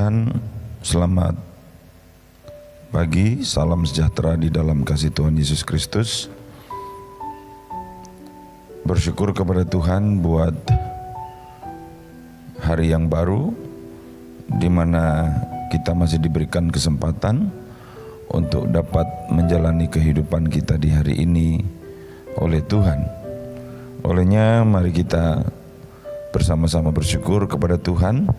Tuhan, selamat pagi, salam sejahtera di dalam kasih Tuhan Yesus Kristus. Bersyukur kepada Tuhan buat hari yang baru, di mana kita masih diberikan kesempatan untuk dapat menjalani kehidupan kita di hari ini oleh Tuhan. Olehnya mari kita bersama-sama bersyukur kepada Tuhan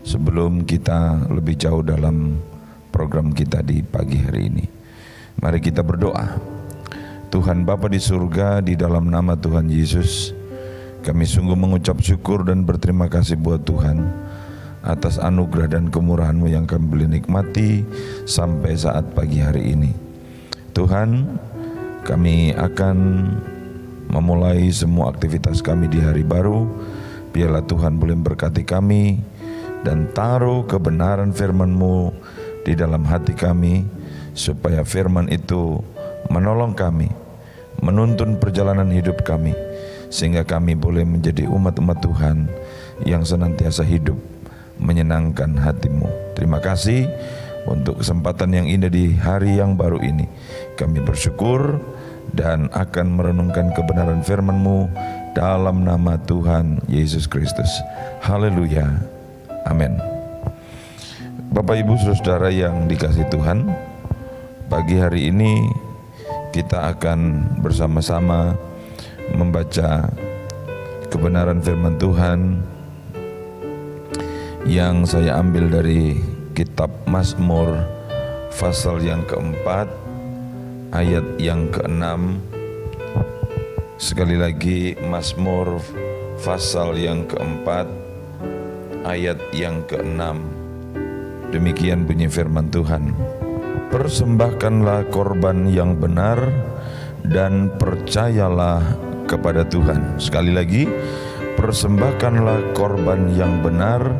sebelum kita lebih jauh dalam program kita di pagi hari ini. Mari kita berdoa. Tuhan Bapa di surga, di dalam nama Tuhan Yesus, kami sungguh mengucap syukur dan berterima kasih buat Tuhan atas anugerah dan kemurahan-Mu yang kami boleh nikmati sampai saat pagi hari ini. Tuhan, kami akan memulai semua aktivitas kami di hari baru. Biarlah Tuhan boleh berkati kami dan taruh kebenaran firman-Mu di dalam hati kami, supaya firman itu menolong kami, menuntun perjalanan hidup kami, sehingga kami boleh menjadi umat-umat Tuhan yang senantiasa hidup menyenangkan hati-Mu. Terima kasih untuk kesempatan yang indah di hari yang baru ini. Kami bersyukur dan akan merenungkan kebenaran firman-Mu dalam nama Tuhan Yesus Kristus. Haleluya. Amin. Bapak Ibu Saudara yang dikasihi Tuhan, pagi hari ini kita akan bersama-sama membaca kebenaran firman Tuhan yang saya ambil dari kitab Mazmur pasal yang keempat ayat yang keenam. Sekali lagi, Mazmur pasal yang keempat ayat yang keenam. Demikian bunyi firman Tuhan. Persembahkanlah korban yang benar dan percayalah kepada Tuhan. Sekali lagi, persembahkanlah korban yang benar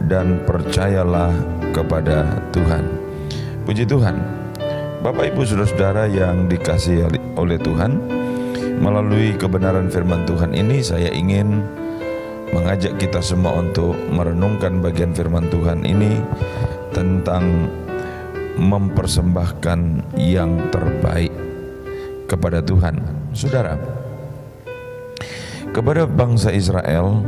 dan percayalah kepada Tuhan. Puji Tuhan. Bapak Ibu Saudara-saudara yang dikasihi oleh Tuhan, melalui kebenaran firman Tuhan ini saya ingin mengajak kita semua untuk merenungkan bagian firman Tuhan ini tentang mempersembahkan yang terbaik kepada Tuhan. Saudara, kepada bangsa Israel,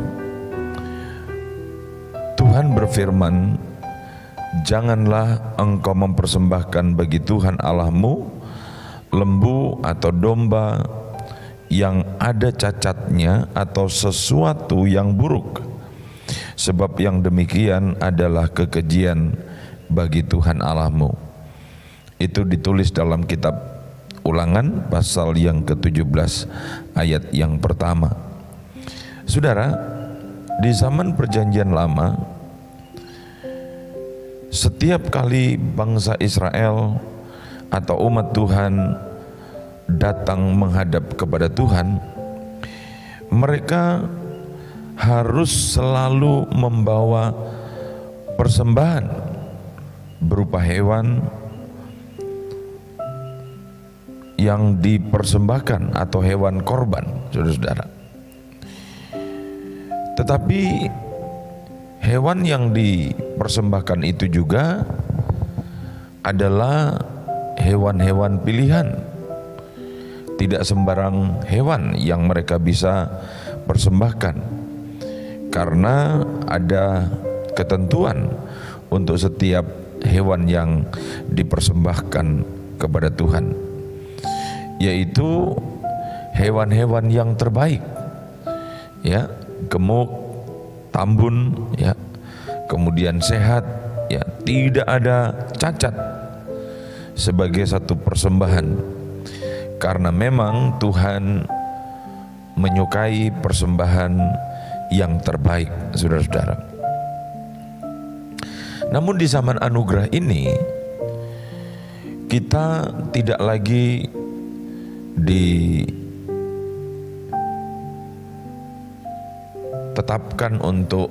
Tuhan berfirman, janganlah engkau mempersembahkan bagi Tuhan Allahmu lembu atau domba yang ada cacatnya atau sesuatu yang buruk, sebab yang demikian adalah kekejian bagi Tuhan Allahmu. Itu ditulis dalam kitab Ulangan pasal yang ke-17 ayat yang pertama. Saudara, di zaman perjanjian lama, setiap kali bangsa Israel atau umat Tuhan datang menghadap kepada Tuhan, mereka harus selalu membawa persembahan berupa hewan yang dipersembahkan atau hewan korban, saudara-saudara. Tetapi hewan yang dipersembahkan itu juga adalah hewan-hewan pilihan. Tidak sembarang hewan yang mereka bisa persembahkan, karena ada ketentuan untuk setiap hewan yang dipersembahkan kepada Tuhan, yaitu hewan-hewan yang terbaik, ya, gemuk, tambun, ya, kemudian sehat, ya, tidak ada cacat, sebagai satu persembahan. Karena memang Tuhan menyukai persembahan yang terbaik, saudara-saudara. Namun di zaman anugerah ini, kita tidak lagi ditetapkan untuk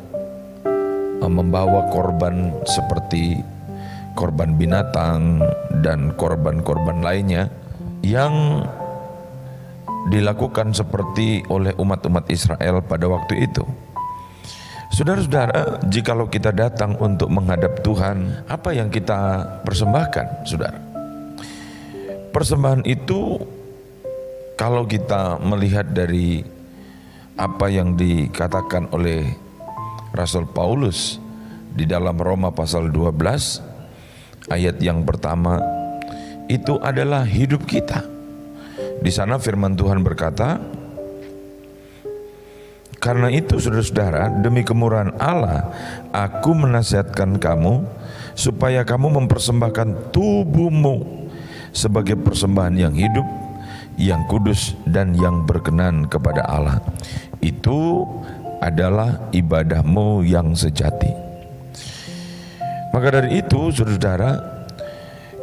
membawa korban seperti korban binatang dan korban-korban lainnya yang dilakukan seperti oleh umat-umat Israel pada waktu itu. Saudara-saudara, jikalau kita datang untuk menghadap Tuhan, apa yang kita persembahkan, saudara? Persembahan itu, kalau kita melihat dari apa yang dikatakan oleh Rasul Paulus di dalam Roma pasal 12 ayat yang pertama, itu adalah hidup kita. Di sana firman Tuhan berkata, karena itu saudara-saudara, demi kemurahan Allah, aku menasihatkan kamu supaya kamu mempersembahkan tubuhmu sebagai persembahan yang hidup, yang kudus, dan yang berkenan kepada Allah. Itu adalah ibadahmu yang sejati. Maka dari itu, saudara,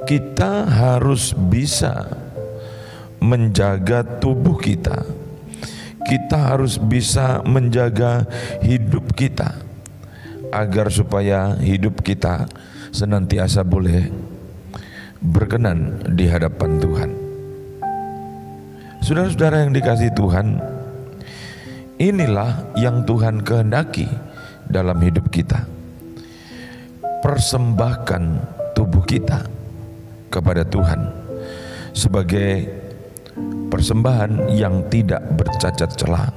kita harus bisa menjaga tubuh kita. Kita harus bisa menjaga hidup kita, agar supaya hidup kita senantiasa boleh berkenan di hadapan Tuhan. Saudara-saudara yang dikasihi Tuhan, inilah yang Tuhan kehendaki dalam hidup kita. Persembahkan tubuh kita kepada Tuhan sebagai persembahan yang tidak bercacat celah.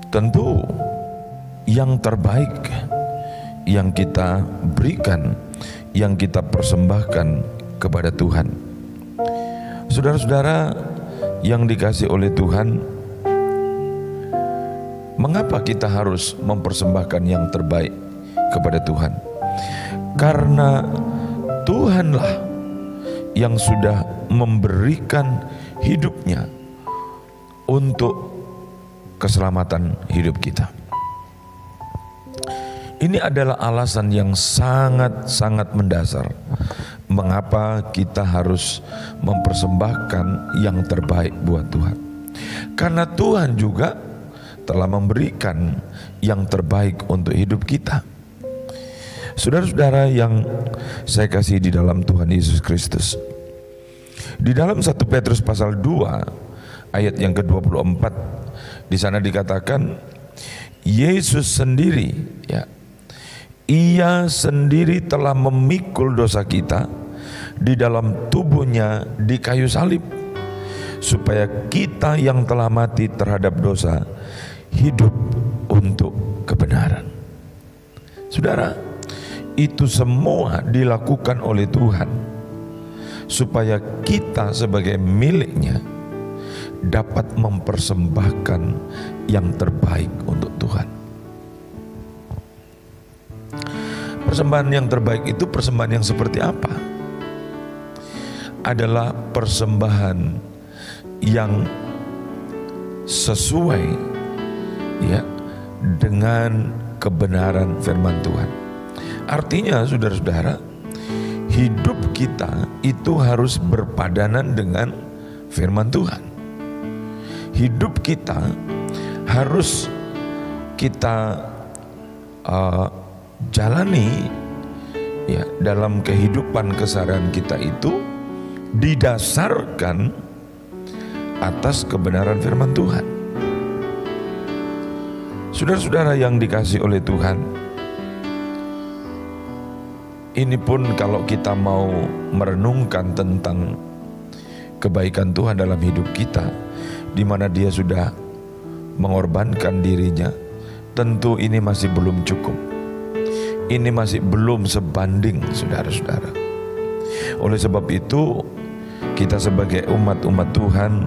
Tentu yang terbaik yang kita berikan, yang kita persembahkan kepada Tuhan. Saudara-saudara yang dikasihi oleh Tuhan, mengapa kita harus mempersembahkan yang terbaik kepada Tuhan? Karena Tuhanlah yang sudah memberikan hidupnya untuk keselamatan hidup kita. Ini adalah alasan yang sangat-sangat mendasar mengapa kita harus mempersembahkan yang terbaik buat Tuhan. Karena Tuhan juga telah memberikan yang terbaik untuk hidup kita. Saudara-saudara yang saya kasih di dalam Tuhan Yesus Kristus, di dalam 1 Petrus pasal 2 ayat yang ke-24, di sana dikatakan Yesus sendiri, ya, Ia sendiri telah memikul dosa kita di dalam tubuhnya di kayu salib, supaya kita yang telah mati terhadap dosa hidup untuk kebenaran. Saudara, itu semua dilakukan oleh Tuhan supaya kita sebagai miliknya dapat mempersembahkan yang terbaik untuk Tuhan. Persembahan yang terbaik itu persembahan yang seperti apa? Adalah persembahan yang sesuai, ya, dengan kebenaran firman Tuhan. Artinya saudara-saudara, hidup kita itu harus berpadanan dengan firman Tuhan. Hidup kita harus kita jalani, ya, dalam kehidupan keseharian kita itu didasarkan atas kebenaran firman Tuhan. Saudara-saudara yang dikasihi oleh Tuhan, ini pun kalau kita mau merenungkan tentang kebaikan Tuhan dalam hidup kita, di mana Dia sudah mengorbankan dirinya, tentu ini masih belum cukup. Ini masih belum sebanding, saudara-saudara. Oleh sebab itu, kita sebagai umat-umat Tuhan,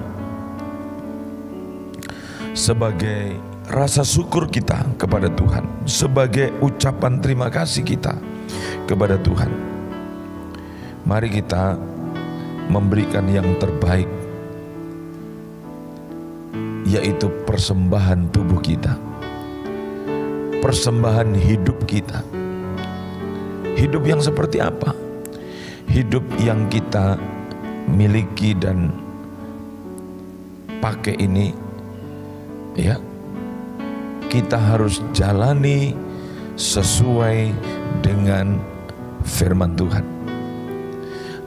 sebagai rasa syukur kita kepada Tuhan, sebagai ucapan terima kasih kita kepada Tuhan, mari kita memberikan yang terbaik, yaitu persembahan tubuh kita, persembahan hidup kita. Hidup yang seperti apa? Hidup yang kita miliki dan pakai ini, ya, kita harus jalani sesuai dengan firman Tuhan.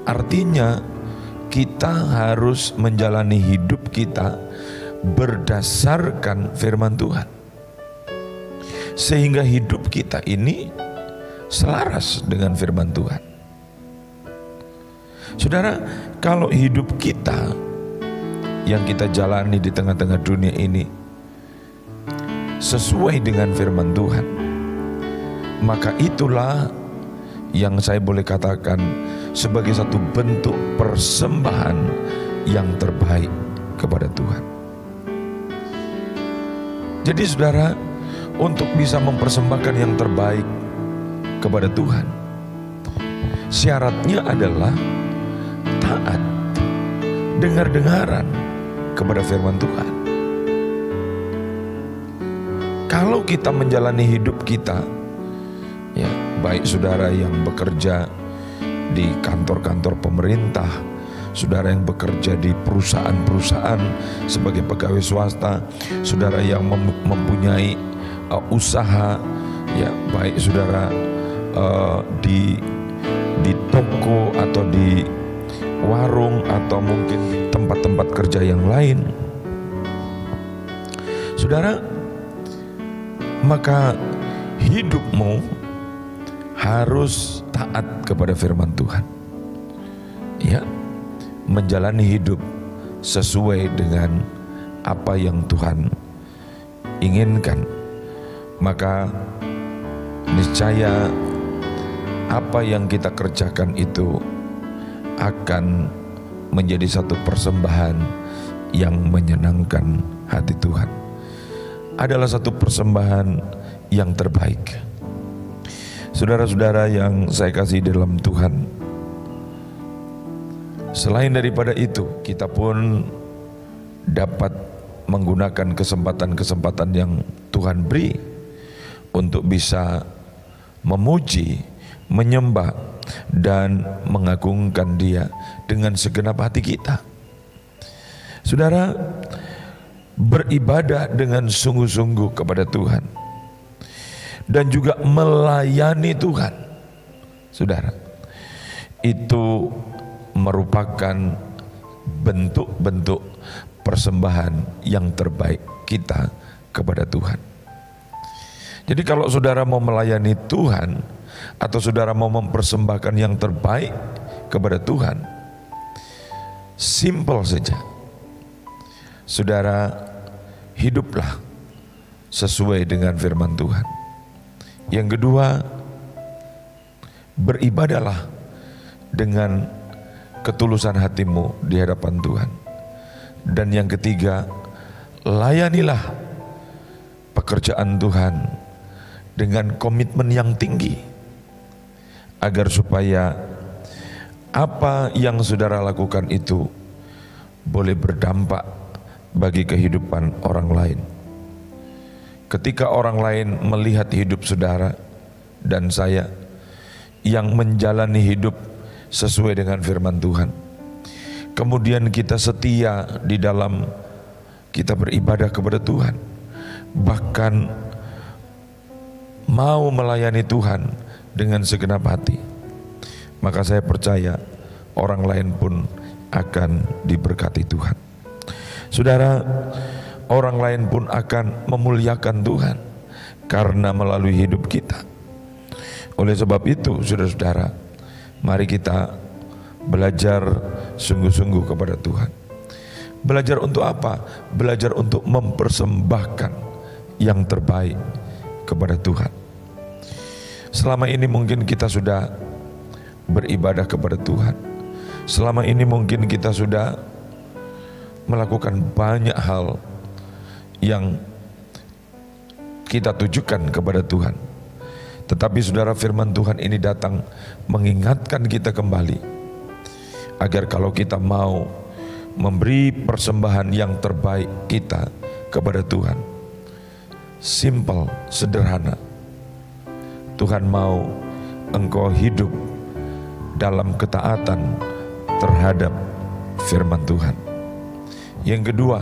Artinya kita harus menjalani hidup kita berdasarkan firman Tuhan. sehingga hidup kita ini selaras dengan firman Tuhan. Saudara, kalau hidup kita yang kita jalani di tengah-tengah dunia ini sesuai dengan firman Tuhan, maka itulah yang saya boleh katakan sebagai satu bentuk persembahan yang terbaik kepada Tuhan. Jadi saudara, untuk bisa mempersembahkan yang terbaik kepada Tuhan, syaratnya adalah taat, dengar-dengaran kepada firman Tuhan. Kalau kita menjalani hidup kita, ya, baik saudara yang bekerja di kantor-kantor pemerintah, saudara yang bekerja di perusahaan-perusahaan sebagai pegawai swasta, saudara yang mempunyai usaha, ya, baik saudara di toko atau di warung atau mungkin tempat-tempat kerja yang lain, saudara, maka hidupmu harus taat kepada firman Tuhan, ya, menjalani hidup sesuai dengan apa yang Tuhan inginkan. Maka niscaya apa yang kita kerjakan itu akan menjadi satu persembahan yang menyenangkan hati Tuhan, adalah satu persembahan yang terbaik. Saudara-saudara yang saya kasih dalam Tuhan, selain daripada itu, kita pun dapat menggunakan kesempatan-kesempatan yang Tuhan beri untuk bisa memuji, menyembah, dan mengagungkan Dia dengan segenap hati kita. Saudara, beribadah dengan sungguh-sungguh kepada Tuhan dan juga melayani Tuhan, saudara, itu merupakan bentuk-bentuk persembahan yang terbaik kita kepada Tuhan. Jadi kalau saudara mau melayani Tuhan atau saudara mau mempersembahkan yang terbaik kepada Tuhan, simple saja. Saudara, hiduplah sesuai dengan firman Tuhan. Yang kedua, beribadahlah dengan ketulusan hatimu di hadapan Tuhan. Dan yang ketiga, layanilah pekerjaan Tuhan dengan komitmen yang tinggi, agar supaya apa yang saudara lakukan itu boleh berdampak bagi kehidupan orang lain. Ketika orang lain melihat hidup saudara dan saya yang menjalani hidup sesuai dengan firman Tuhan, kemudian kita setia di dalam kita beribadah kepada Tuhan, bahkan mau melayani Tuhan dengan segenap hati, maka saya percaya orang lain pun akan diberkati Tuhan. Saudara, orang lain pun akan memuliakan Tuhan karena melalui hidup kita. Oleh sebab itu, saudara-saudara, mari kita belajar sungguh-sungguh kepada Tuhan. Belajar untuk apa? Belajar untuk mempersembahkan yang terbaik kepada Tuhan. Selama ini mungkin kita sudah beribadah kepada Tuhan. Selama ini mungkin kita sudah melakukan banyak hal yang kita tujukan kepada Tuhan. Tetapi saudara, firman Tuhan ini datang mengingatkan kita kembali, agar kalau kita mau memberi persembahan yang terbaik kita kepada Tuhan, simple, sederhana, Tuhan mau engkau hidup dalam ketaatan terhadap firman Tuhan. Yang kedua,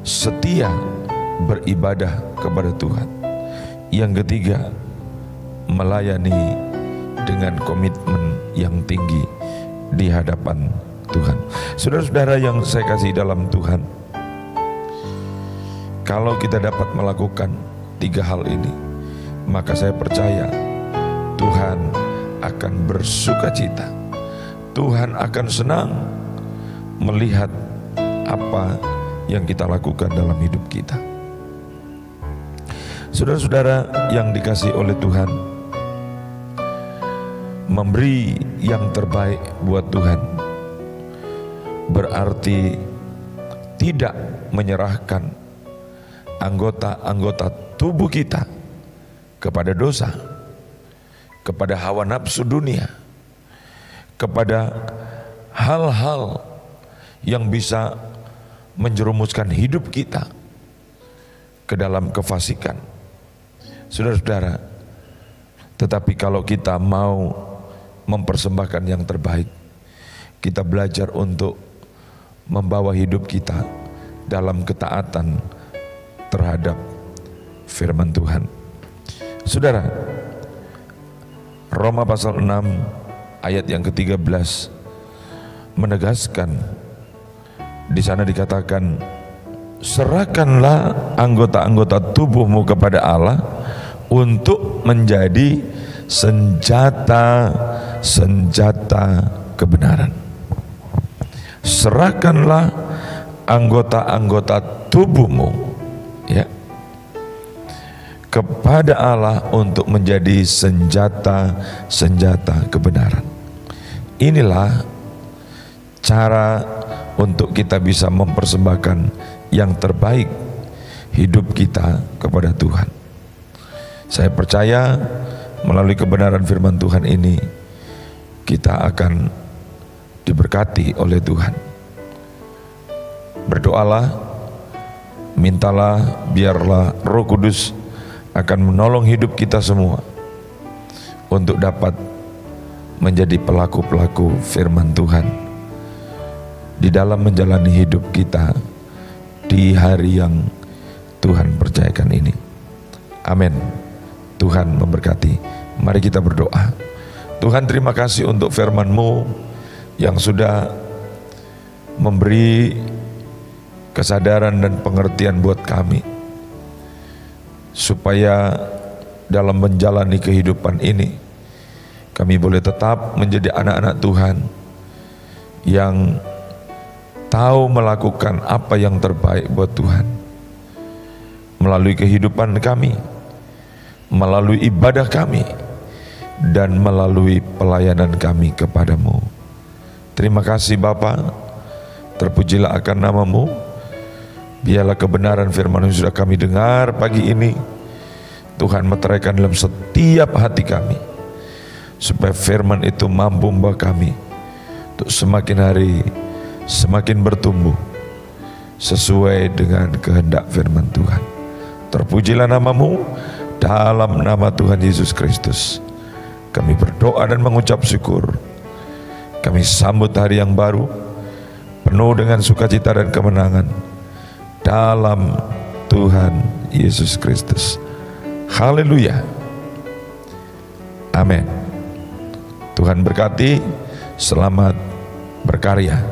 setia beribadah kepada Tuhan. Yang ketiga, melayani dengan komitmen yang tinggi di hadapan Tuhan. Saudara-saudara yang saya kasih dalam Tuhan, Kalau kita dapat melakukan 3 hal ini, maka saya percaya Tuhan akan bersukacita. Tuhan akan senang melihat apa yang kita lakukan dalam hidup kita. Saudara-saudara yang dikasihi oleh Tuhan, memberi yang terbaik buat Tuhan berarti tidak menyerahkan anggota-anggota tubuh kita kepada dosa, kepada hawa nafsu dunia, kepada hal-hal yang bisa menjerumuskan hidup kita ke dalam kefasikan. Saudara-saudara, tetapi kalau kita mau mempersembahkan yang terbaik, kita belajar untuk membawa hidup kita dalam ketaatan terhadap firman Tuhan. Saudara, Roma pasal 6 ayat yang ke-13 menegaskan, di sana dikatakan, serahkanlah anggota-anggota tubuhmu kepada Allah untuk menjadi senjata kebenaran. Serahkanlah anggota-anggota tubuhmu, ya, kepada Allah untuk menjadi senjata kebenaran. Inilah cara untuk kita bisa mempersembahkan yang terbaik hidup kita kepada Tuhan. Saya percaya melalui kebenaran firman Tuhan ini kita akan diberkati oleh Tuhan. Berdoalah, mintalah, biarlah Roh Kudus akan menolong hidup kita semua untuk dapat menjadi pelaku-pelaku firman Tuhan di dalam menjalani hidup kita di hari yang Tuhan percayakan ini. Amin. Tuhan memberkati. Mari kita berdoa. Tuhan, terima kasih untuk firman-Mu yang sudah memberi kesadaran dan pengertian buat kami, supaya dalam menjalani kehidupan ini kami boleh tetap menjadi anak-anak Tuhan yang tahu melakukan apa yang terbaik buat Tuhan melalui kehidupan kami, melalui ibadah kami, dan melalui pelayanan kami kepadamu. Terima kasih Bapa, terpujilah akan nama-Mu. Biarlah kebenaran firman yang sudah kami dengar pagi ini Tuhan meteraikan dalam setiap hati kami, supaya firman itu mampu membawa kami untuk semakin hari semakin bertumbuh sesuai dengan kehendak firman Tuhan. Terpujilah nama-Mu. Dalam nama Tuhan Yesus Kristus kami berdoa dan mengucap syukur. Kami sambut hari yang baru penuh dengan sukacita dan kemenangan dalam Tuhan Yesus Kristus. Haleluya. Amin. Tuhan berkati. Selamat berkarya.